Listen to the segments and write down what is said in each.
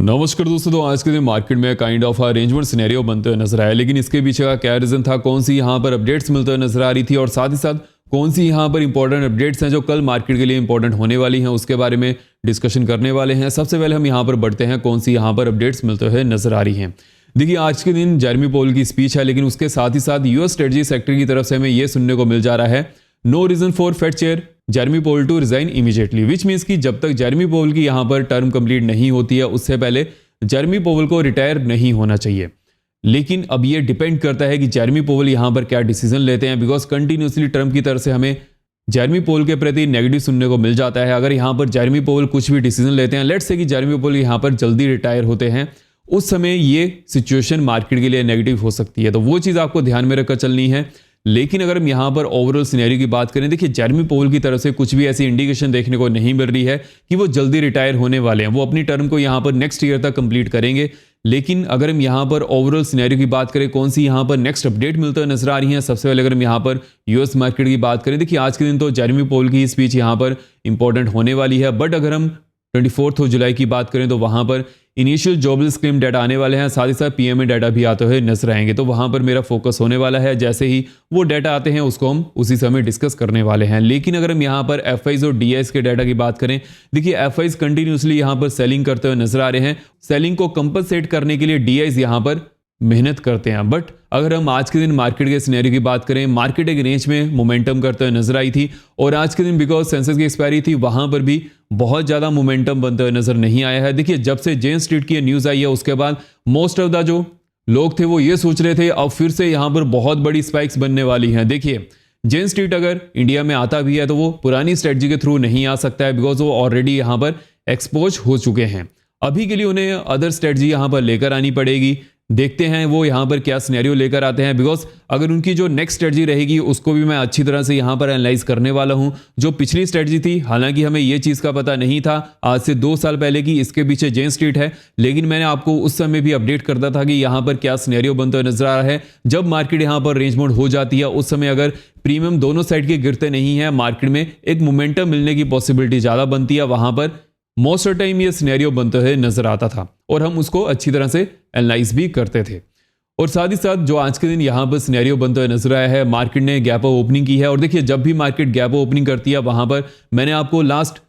नमस्कार दोस्तों। तो आज के दिन मार्केट में काइंड ऑफ अरेंजमेंट सिनेरियो बनते हुए नजर आया, लेकिन इसके पीछे का क्या रीजन था, कौन सी यहाँ पर अपडेट्स मिलते हुए नजर आ रही थी और साथ ही साथ कौन सी यहाँ पर इंपॉर्टेंट अपडेट्स हैं जो कल मार्केट के लिए इंपॉर्टेंट होने वाली हैं, उसके बारे में डिस्कशन करने वाले हैं। सबसे पहले हम यहाँ पर बढ़ते हैं कौन सी यहाँ पर अपडेट्स मिलते हुए नजर आ रही हैं। देखिए, आज के दिन जेरेमी पोवेल की स्पीच है, लेकिन उसके साथ ही साथ यूएस स्ट्रेटजी सेक्टर की तरफ से हमें यह सुनने को मिल जा रहा है, no reason for Fed chair Jeremy Powell to resign immediately, which means कि जब तक जेरेमी पोवेल की यहाँ पर टर्म कंप्लीट नहीं होती है उससे पहले जेरेमी पोवेल को रिटायर नहीं होना चाहिए। लेकिन अब ये डिपेंड करता है कि जेरेमी पोवेल यहाँ पर क्या डिसीजन लेते हैं, बिकॉज कंटिन्यूसली ट्रम्प की तरफ से हमें जेरेमी पोवेल के प्रति नेगेटिव सुनने को मिल जाता है। अगर यहाँ पर जेरेमी पोवेल कुछ भी डिसीजन लेते हैं, लेट्स से कि जेरेमी पोवेल यहाँ पर जल्दी रिटायर होते हैं, उस समय ये सिचुएशन मार्केट के लिए नेगेटिव हो सकती है, तो वो चीज़ आपको ध्यान में रखकर चलनी है। लेकिन अगर हम यहाँ पर ओवरऑल सिनेरियो की बात करें, देखिए जेरेमी पोवेल की तरफ से कुछ भी ऐसी इंडिकेशन देखने को नहीं मिल रही है कि वो जल्दी रिटायर होने वाले हैं। वो अपनी टर्म को यहाँ पर नेक्स्ट ईयर तक कंप्लीट करेंगे। लेकिन अगर हम यहाँ पर ओवरऑल सिनेरियो की बात करें, कौन सी यहाँ पर नेक्स्ट अपडेट मिलते हुए नजर आ रही है, सबसे पहले अगर हम यहाँ पर यूएस मार्केट की बात करें, देखिए आज के दिन तो जेरेमी पोवेल की स्पीच यहाँ पर इंपॉर्टेंट होने वाली है। बट अगर हम 24 जुलाई की बात करें तो वहां पर इनिशियल जॉबलेस क्लेम डाटा आने वाले हैं, साथ ही साथ पीएमए डाटा भी आते हुए नजर आएंगे। तो वहां पर मेरा फोकस होने वाला है, जैसे ही वो डाटा आते हैं उसको हम उसी समय डिस्कस करने वाले हैं। लेकिन अगर हम यहाँ पर एफआईज और डीआईज के डाटा की बात करें, देखिए एफआईज कंटिन्यूसली यहाँ पर सेलिंग करते हुए नजर आ रहे हैं। सेलिंग को कंपनसेट करने के लिए डीआईज यहाँ पर मेहनत करते हैं। बट अगर हम आज के दिन मार्केट के सिनेरियो की बात करें, मार्केट एक रेंज में मोमेंटम करते हुए नजर आई थी और आज के दिन बिकॉज सेंसेक्स की एक्सपायरी थी, वहां पर भी बहुत ज्यादा मोमेंटम बनते हुए नजर नहीं आया है। देखिए, जब से जेन स्ट्रीट की न्यूज आई है उसके बाद मोस्ट ऑफ द जो लोग थे वो ये सोच रहे थे अब फिर से यहां पर बहुत बड़ी स्पाइक्स बनने वाली हैं। देखिए, जेन स्ट्रीट अगर इंडिया में आता भी है तो वो पुरानी स्ट्रेटजी के थ्रू नहीं आ सकता है, बिकॉज वो ऑलरेडी यहां पर एक्सपोज हो चुके हैं। अभी के लिए उन्हें अदर स्ट्रेटजी यहां पर लेकर आनी पड़ेगी। देखते हैं वो यहाँ पर क्या सिनेरियो लेकर आते हैं, बिकॉज अगर उनकी जो नेक्स्ट स्ट्रेटजी रहेगी उसको भी मैं अच्छी तरह से यहाँ पर एनालाइज करने वाला हूँ। जो पिछली स्ट्रेटजी थी, हालांकि हमें ये चीज़ का पता नहीं था आज से 2 साल पहले की इसके पीछे जेन स्ट्रीट है, लेकिन मैंने आपको उस समय भी अपडेट करता था कि यहाँ पर क्या सिनेरियो बनता हुआ नजर आ रहा है। जब मार्केट यहाँ पर रेंज मोड हो जाती है उस समय अगर प्रीमियम दोनों साइड के गिरते नहीं है, मार्केट में एक मोमेंटम मिलने की पॉसिबिलिटी ज़्यादा बनती है। वहां पर मोस्ट ऑफ टाइम ये सिनेरियो बनते हुए नजर आता था और हम उसको अच्छी तरह से एनालाइज भी करते थे। और साथ ही साथ जो आज के दिन यहाँ पर सिनेरियो बनते हुए नजर आया है, मार्केट ने गैप अप ओपनिंग की है। और देखिए, जब भी मार्केट गैप अप ओपनिंग करती है वहां पर मैंने आपको लास्ट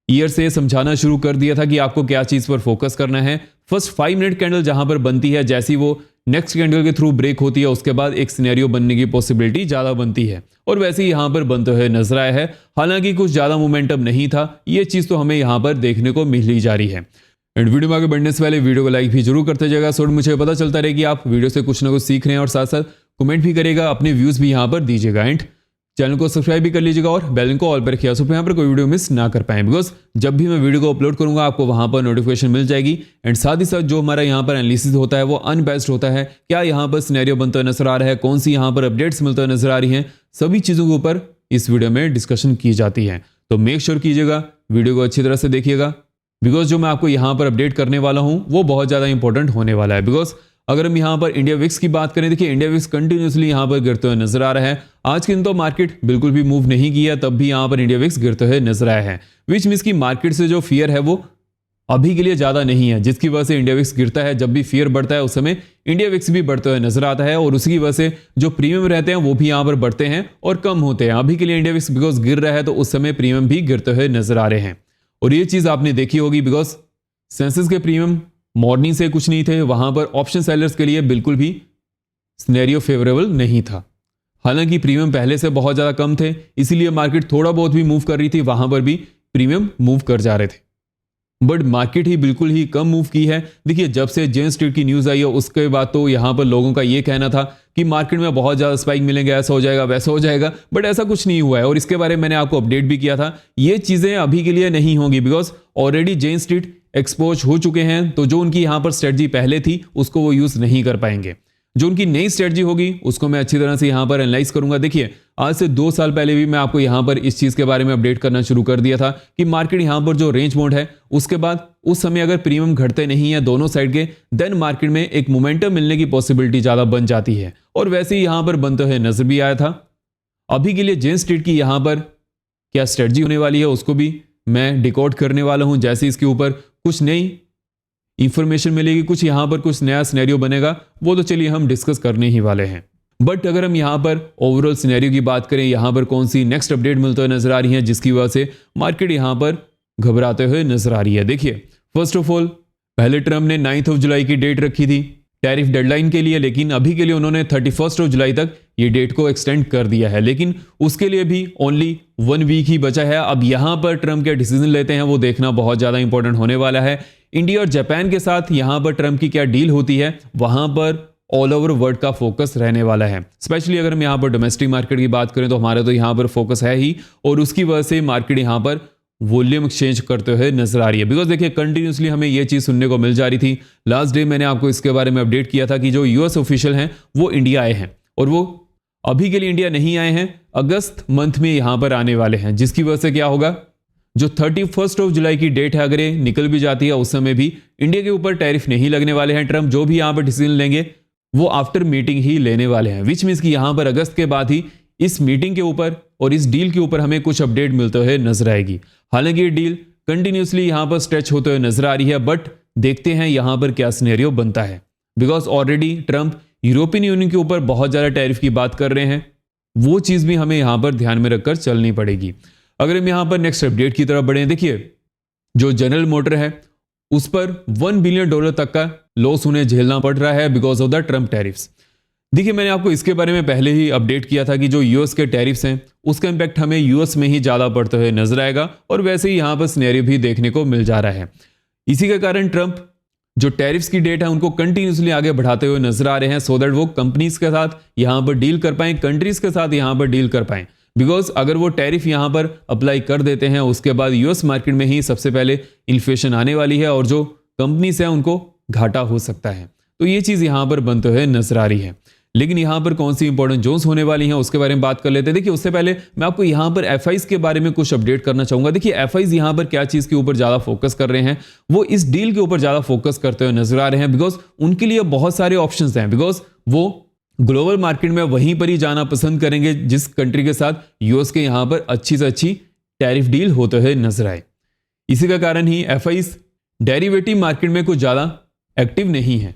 ईयर से समझाना शुरू कर दिया था कि आपको क्या चीज पर फोकस करना है। फर्स्ट 5 मिनट कैंडल जहां पर बनती है, जैसी वो नेक्स्ट कैंडल के थ्रू ब्रेक होती है उसके बाद एक सिनेरियो बनने की पॉसिबिलिटी ज्यादा बनती है, और वैसे ही यहां पर बनते हुए नजर आया है। हालांकि कुछ ज्यादा मोमेंटम नहीं था, ये चीज तो हमें यहां पर देखने को मिल ही जा रही है। एंड वीडियो में आगे बढ़ने से पहले वीडियो को लाइक भी जरूर करते जाएगा, सो मुझे पता चलता रहे कि आप वीडियो से कुछ ना कुछ सीख रहे हैं, और साथ साथ कमेंट भी करेगा, अपने व्यूज भी यहाँ पर दीजिएगा। एंड चैनल को सब्सक्राइब भी कर लीजिएगा और बेल को ऑल पर रखिएगा, सो यहाँ पर कोई वीडियो मिस ना कर पाए, बिकॉज जब भी मैं वीडियो को अपलोड करूंगा आपको वहां पर नोटिफिकेशन मिल जाएगी। एंड साथ ही साथ जो हमारा यहाँ पर एनालिसिस होता है वो अनबेस्ड होता है, क्या यहाँ पर सिनेरियो बनता हुआ नजर आ रहा है, कौन सी यहाँ पर अपडेट्स मिलते हुए नजर आ रही हैं, सभी चीजों के ऊपर इस वीडियो में डिस्कशन की जाती है। तो मेक श्योर कीजिएगा वीडियो को अच्छी तरह से देखिएगा, बिकॉज जो मैं आपको यहाँ पर अपडेट करने वाला हूँ वो बहुत ज़्यादा इंपॉर्टेंट होने वाला है। बिकॉज अगर हम यहाँ पर इंडिया विक्स की बात करें, देखिए इंडिया विक्स कंटिन्यूसली यहाँ पर गिरते हुए नजर आ रहा है। आज के दिन तो मार्केट बिल्कुल भी मूव नहीं किया, तब भी यहाँ पर इंडिया विक्स गिरते हुए नजर आया है, विच मीन्स की मार्केट से जो फियर है वो अभी के लिए ज़्यादा नहीं है, जिसकी वजह से इंडिया विक्स गिरता है। जब भी फियर बढ़ता है उस समय इंडिया विक्स भी बढ़ते हुए नजर आता है, और उसी की वजह से जो प्रीमियम रहते हैं वो भी यहाँ पर बढ़ते हैं और कम होते हैं। अभी के लिए इंडिया विक्स बिकॉज गिर रहा है तो उस समय प्रीमियम भी गिरते हुए नजर आ रहे हैं, और ये चीज़ आपने देखी होगी, बिकॉज सेंसेस के प्रीमियम मॉर्निंग से कुछ नहीं थे, वहां पर ऑप्शन सेलर्स के लिए बिल्कुल भी सिनेरियो फेवरेबल नहीं था। हालांकि प्रीमियम पहले से बहुत ज़्यादा कम थे, इसीलिए मार्केट थोड़ा बहुत भी मूव कर रही थी, वहां पर भी प्रीमियम मूव कर जा रहे थे। बट मार्केट ही बिल्कुल ही कम मूव की है। देखिए, जब से जेन स्ट्रीट की न्यूज़ आई है उसके बाद तो यहाँ पर लोगों का ये कहना था कि मार्केट में बहुत ज़्यादा स्पाइक मिलेंगे, ऐसा हो जाएगा वैसा हो जाएगा, बट ऐसा कुछ नहीं हुआ है। और इसके बारे में मैंने आपको अपडेट भी किया था, ये चीज़ें अभी के लिए नहीं होंगी, because already Jane Street expose हो चुके हैं। तो जो उनकी यहाँ पर स्ट्रेटजी पहले थी उसको वो यूज़ नहीं कर पाएंगे। जो उनकी नई स्ट्रेटजी होगी उसको मैं अच्छी तरह से यहाँ पर एनालाइज करूंगा। देखिए, आज से 2 साल पहले भी मैं आपको यहाँ पर इस चीज़ के बारे में अपडेट करना शुरू कर दिया था कि मार्केट यहाँ पर जो रेंज मोड है उसके बाद उस समय अगर प्रीमियम घटते नहीं है दोनों साइड के, देन मार्केट में एक मोमेंटम मिलने की पॉसिबिलिटी ज़्यादा बन जाती है, और वैसे ही यहाँ पर बनते हुए नजर भी आया था। अभी के लिए जेन स्ट्रीट की यहाँ पर क्या स्ट्रेटजी होने वाली है उसको भी मैं डिकोड करने वाला हूँ, जैसे इसके ऊपर कुछ नई इंफॉर्मेशन मिलेगी, कुछ यहाँ पर कुछ नया सिनेरियो बनेगा, वो तो चलिए हम डिस्कस करने ही वाले हैं। बट अगर हम यहाँ पर ओवरऑल सिनेरियो की बात करें, यहाँ पर कौन सी नेक्स्ट अपडेट मिलते हुए नजर आ रही है जिसकी वजह से मार्केट यहाँ पर घबराते हुए नजर आ रही है। देखिए, फर्स्ट ऑफ ऑल पहले ट्रम्प ने 9 जुलाई की डेट रखी थी टैरिफ डेडलाइन के लिए, लेकिन अभी के लिए उन्होंने 31 जुलाई तक ये डेट को एक्सटेंड कर दिया है, लेकिन उसके लिए भी ओनली 1 वीक ही बचा है। अब यहां पर ट्रम्प क्या डिसीजन लेते हैं वो देखना बहुत ज्यादा इंपॉर्टेंट होने वाला है। इंडिया और जापान के साथ यहां पर ट्रम्प की क्या डील होती है, वहां पर ऑल ओवर वर्ल्ड का फोकस रहने वाला है। स्पेशली अगर हम यहां पर डोमेस्टिक मार्केट की बात करें तो हमारा तो यहां पर फोकस है ही, और उसकी वजह से मार्केट यहां पर वॉल्यूम एक्सचेंज करते हुए नजर आ रही है। बिकॉज देखिए, कंटिन्यूसली हमें यह चीज सुनने को मिल जा रही थी। लास्ट डे मैंने आपको इसके बारे में अपडेट किया था कि जो यूएस ऑफिशियल हैं वो इंडिया आए हैं, और वो अभी के लिए इंडिया नहीं आए हैं, अगस्त मंथ में यहां पर आने वाले हैं, जिसकी वजह से क्या होगा, जो 31 जुलाई की डेट है अगर ये निकल भी जाती है, उस समय भी इंडिया के ऊपर टैरिफ नहीं लगने वाले हैं। ट्रम्प जो भी यहां पर डिसीजन लेंगे वो आफ्टर मीटिंग ही लेने वाले हैं, विच मीन्स कि यहां पर अगस्त के बाद ही इस मीटिंग के ऊपर और इस डील के ऊपर हमें कुछ अपडेट मिलते हुए नजर आएगी। हालांकि ये डील कंटिन्यूसली यहां पर स्ट्रेच होते हुए नजर आ रही है, बट देखते हैं यहां पर क्या सिनेरियो बनता है। Because already Trump European union के ऊपर बहुत ज्यादा टैरिफ की बात कर रहे हैं, वो चीज भी हमें यहां पर ध्यान में रखकर चलनी पड़ेगी। अगर हम यहां पर नेक्स्ट अपडेट की तरफ बढ़े, देखिए जो जनरल मोटर है उस पर $1 बिलियन तक का लॉस उन्हें झेलना पड़ रहा है because of the Trump tariffs. देखिए, मैंने आपको इसके बारे में पहले ही अपडेट किया था कि जो यूएस के टैरिफ्स हैं उसका इंपैक्ट हमें यूएस में ही ज्यादा पड़ते हुए नजर आएगा, और वैसे ही यहां पर सिनेरियो भी देखने को मिल जा रहा है। इसी के कारण ट्रम्प जो टैरिफ्स की डेट है उनको कंटिन्यूसली आगे बढ़ाते हुए नजर आ रहे हैं, सो दैट वो कंपनीज के साथ यहां पर डील कर पाएं, कंट्रीज के साथ यहां पर डील कर पाएं। बिकॉज अगर वो टैरिफ यहां पर अप्लाई कर देते हैं, उसके बाद यूएस मार्केट में ही सबसे पहले इन्फ्लेशन आने वाली है और जो कंपनीज है उनको घाटा हो सकता है। तो ये चीज यहां पर बनते हुए नजर आ रही है। लेकिन यहां पर कौन सी इंपॉर्टेंट जोन्स होने वाली हैं उसके बारे में बात कर लेते हैं। देखिए, उससे पहले मैं आपको यहां पर एफआईज के बारे में कुछ अपडेट करना चाहूंगा। देखिए, एफआईज यहां पर क्या चीज के ऊपर ज्यादा फोकस कर रहे हैं, वो इस डील के ऊपर ज्यादा फोकस करते हुए नजर आ रहे हैं, बिकॉज उनके लिए बहुत सारे ऑप्शंस हैं। बिकॉज वो ग्लोबल मार्केट में वहीं पर ही जाना पसंद करेंगे जिस कंट्री के साथ यूएस के यहां पर अच्छी से अच्छी टैरिफ डील होते हुए नजर आए। इसी का कारण ही एफआईज डेरिवेटिव मार्केट में कुछ ज्यादा एक्टिव नहीं है।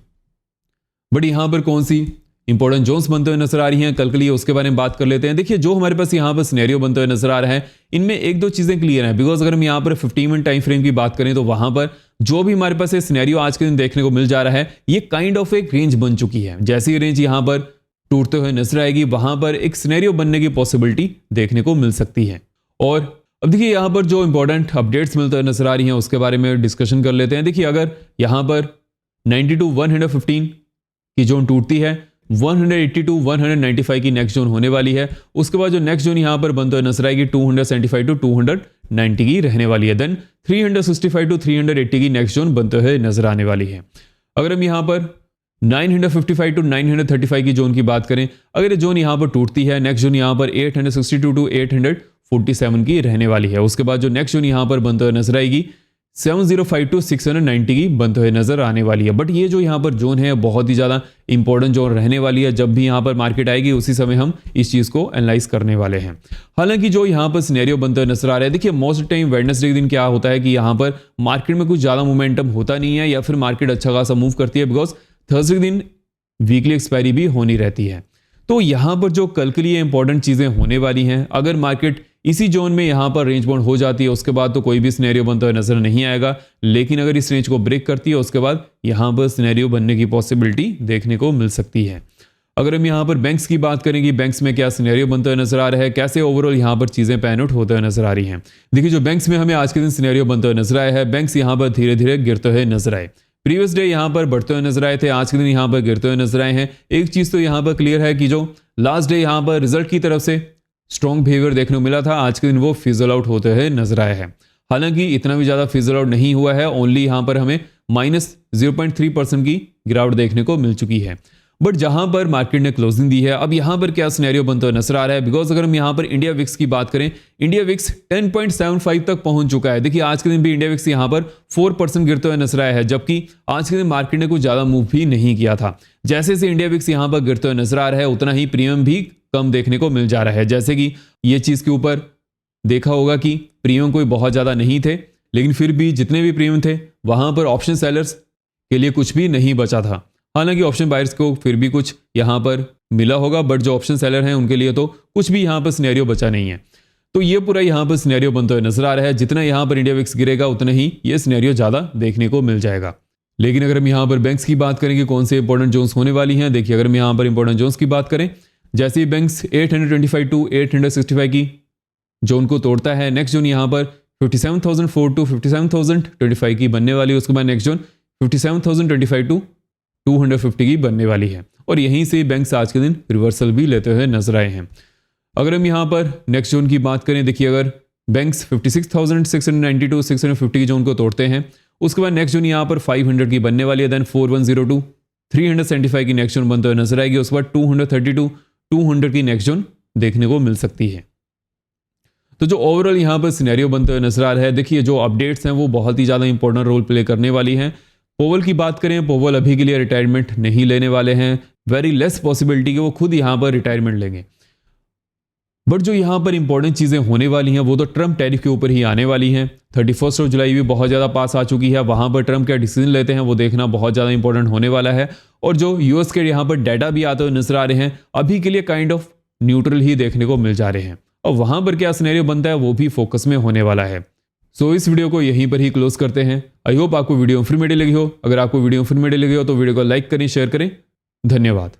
बट यहां पर कौन सी इंपॉर्टेंट जोन्स बनते हुए नजर आ रही हैं कल के लिए, उसके बारे में बात कर लेते हैं। देखिए, जो हमारे पास यहां पर सिनेरियो बनते हुए नजर आ रहा है, इनमें एक दो चीजें क्लियर हैं। बिकॉज अगर हम यहां पर 15 मिनट टाइम फ्रेम की बात करें तो वहां पर जो भी हमारे पास सिनेरियो आज के दिन देखने को मिल जा रहा है, ये काइंड ऑफ एक रेंज बन चुकी है। जैसे ही रेंज यहां पर टूटते हुए नजर आएगी, वहां पर एक सिनेरियो बनने की पॉसिबिलिटी देखने को मिल सकती है। और अब देखिए, यहां पर जो इंपॉर्टेंट अपडेट्स मिलते हुए नजर आ रही हैं उसके बारे में डिस्कशन कर लेते हैं। देखिए, अगर यहां पर 90 to 115 की जोन टूटती है, 180 to 195 की नेक्स्ट जोन होने वाली है। उसके बाद जो नेक्स्ट जोन यहां पर बनते हुए नजर आएगी 275 to 290 की रहने वाली है। देन 365 to 380 की नेक्स्ट जोन बनते हुए नजर आने वाली है। अगर हम यहां पर 955 to 935 की जोन की बात करें, अगर ये जोन यहां पर टूटती है, नेक्स्ट जोन यहां पर 862 to 847 की रहने वाली है। उसके बाद जो नेक्स्ट जोन यहां पर बनते हुए नजर आएगी 705 to 690 की बनते हुए नजर आने वाली है। बट ये जो यहाँ पर जोन है बहुत ही ज़्यादा इंपॉर्टेंट जोन रहने वाली है। जब भी यहाँ पर मार्केट आएगी उसी समय हम इस चीज़ को एनालाइज करने वाले हैं। हालांकि जो यहाँ पर सिनेरियो बनते हुए नजर आ रहा है, देखिए मोस्ट टाइम वेडनेसडे के दिन क्या होता है कि यहाँ पर मार्केट में कुछ ज़्यादा मोमेंटम होता नहीं है, या फिर मार्केट अच्छा खासा मूव करती है, बिकॉज थर्सडे के दिन वीकली एक्सपायरी भी होनी रहती है। तो यहाँ पर जो कल के लिए इंपॉर्टेंट चीज़ें होने वाली हैं, अगर मार्केट इसी जोन में यहां पर रेंज बाउंड हो जाती है, उसके बाद तो कोई भी सिनेरियो बनता हुआ नजर नहीं आएगा। लेकिन अगर इस रेंज को ब्रेक करती है, उसके बाद यहां पर सिनेरियो बनने की पॉसिबिलिटी देखने को मिल सकती है। अगर हम यहां पर बैंक्स की बात करेंगे, बैंक्स में क्या सिनेरियो बनता हुआ नजर आ रहा है, कैसे ओवरऑल यहां पर चीजें पैन आउट होते हुए नजर आ रही हैं। देखिए, जो बैंक्स में हमें आज के दिन सिनेरियो बनता हुआ नजर आया है, बैंक्स यहां पर धीरे धीरे गिरते हुए नजर आए। प्रीवियस डे यहां पर बढ़ते हुए नजर आए थे, आज के दिन यहां पर गिरते हुए नजर आए हैं। एक चीज तो यहां पर क्लियर है कि जो लास्ट डे यहां पर रिजल्ट की तरफ से स्ट्रॉन्ग बिहेवियर देखने को मिला था, आज के दिन वो फिजल आउट होते हुए नजर आया है। हालांकि इतना भी ज्यादा फिजल आउट नहीं हुआ है, ओनली यहां पर हमें -0.3% की गिरावट देखने को मिल चुकी है। बट जहां पर मार्केट ने क्लोजिंग दी है, अब यहां पर क्या सिनेरियो बनता हुआ नजर आ रहा है, बिकॉज अगर हम यहां पर इंडिया विक्स की बात करें, इंडिया विक्स 10.75 तक पहुंच चुका है। देखिए, आज के दिन भी इंडिया विक्स यहां पर 4% गिरते हुए नजर आया है, जबकि आज के दिन मार्केट ने कुछ ज्यादा मूव भी नहीं किया था। जैसे जैसे इंडिया विक्स यहां पर गिरते हुए नजर आ रहा है, उतना ही प्रीमियम भी कम देखने को मिल जा रहा है। जैसे कि ये चीज के ऊपर देखा होगा कि प्रीमियम कोई बहुत ज्यादा नहीं थे, लेकिन फिर भी जितने भी प्रीमियम थे वहां पर ऑप्शन सेलर्स के लिए कुछ भी नहीं बचा था। हालांकि ऑप्शन बायर्स को फिर भी कुछ यहाँ पर मिला होगा, बट जो ऑप्शन सेलर हैं उनके लिए तो कुछ भी यहाँ पर सिनेरियो बचा नहीं है। तो ये पूरा यहाँ पर सिनेरियो बनते हुए नजर आ रहा है। जितना यहाँ पर इंडिया विक्स गिरेगा उतना ही ये सिनेरियो ज़्यादा देखने को मिल जाएगा। लेकिन अगर हम यहाँ पर बैंक्स की बात करें कि कौन से इंपॉर्टेंट जोन्स होने वाली हैं, देखिए अगर हम यहाँ पर इंपॉर्टेंट जोन्स की बात करें, जैसे ही बैंक्स 825 टू 865 की जोन को तोड़ता है, नेक्स्ट जोन यहाँ पर 57,004 टू 57,025 की बनने वाली है। उसके बाद नेक्स्ट जोन 57,025 टू 250 की बनने वाली है। और यहीं से बैंक्स आज के दिन रिवर्सल भी लेते हुए नजर आए हैं। अगर हम यहाँ पर नेक्स्ट जोन की बात करें, देखिए अगर बैंक्स 56,690 टू 650 की जोन को तोड़ते हैं, उसके बाद नेक्स्ट जोन यहाँ पर 500 की बनने वाली है। देन 410 टू 375 की नेक्स्ट जोन बनते हुए नजर आएगी। उसके बाद 230 टू 200 की नेक्स्ट जोन देखने को मिल सकती है। तो जो ओवरऑल यहाँ पर सिनेरियो बनते हुए नजर आ रहा है, देखिए जो अपडेट्स हैं वो बहुत ही ज़्यादा इंपॉर्टेंट रोल प्ले करने वाली हैं। पोवल की बात करें, पोवल अभी के लिए रिटायरमेंट नहीं लेने वाले हैं। वेरी लेस पॉसिबिलिटी कि वो खुद यहाँ पर रिटायरमेंट लेंगे। बट जो यहाँ पर इंपॉर्टेंट चीज़ें होने वाली हैं वो तो ट्रम्प टैरिफ के ऊपर ही आने वाली हैं। 31 जुलाई भी बहुत ज़्यादा पास आ चुकी है। वहाँ पर ट्रम्प क्या डिसीजन लेते हैं वो देखना बहुत ज़्यादा इंपॉर्टेंट होने वाला है। और जो यूएस के यहाँ पर डाटा भी आते हुए नजर आ रहे हैं, अभी के लिए काइंड ऑफ न्यूट्रल ही देखने को मिल जा रहे हैं। और वहाँ पर क्या सिनेरियो बनता है वो भी फोकस में होने वाला है। सो इस वीडियो को यहीं पर ही क्लोज करते हैं। आई होप आपको वीडियो इन्फॉर्मेटिव लगी हो। अगर आपको वीडियो इन्फॉर्मेटिव लगी हो तो वीडियो को लाइक करें, शेयर करें। धन्यवाद।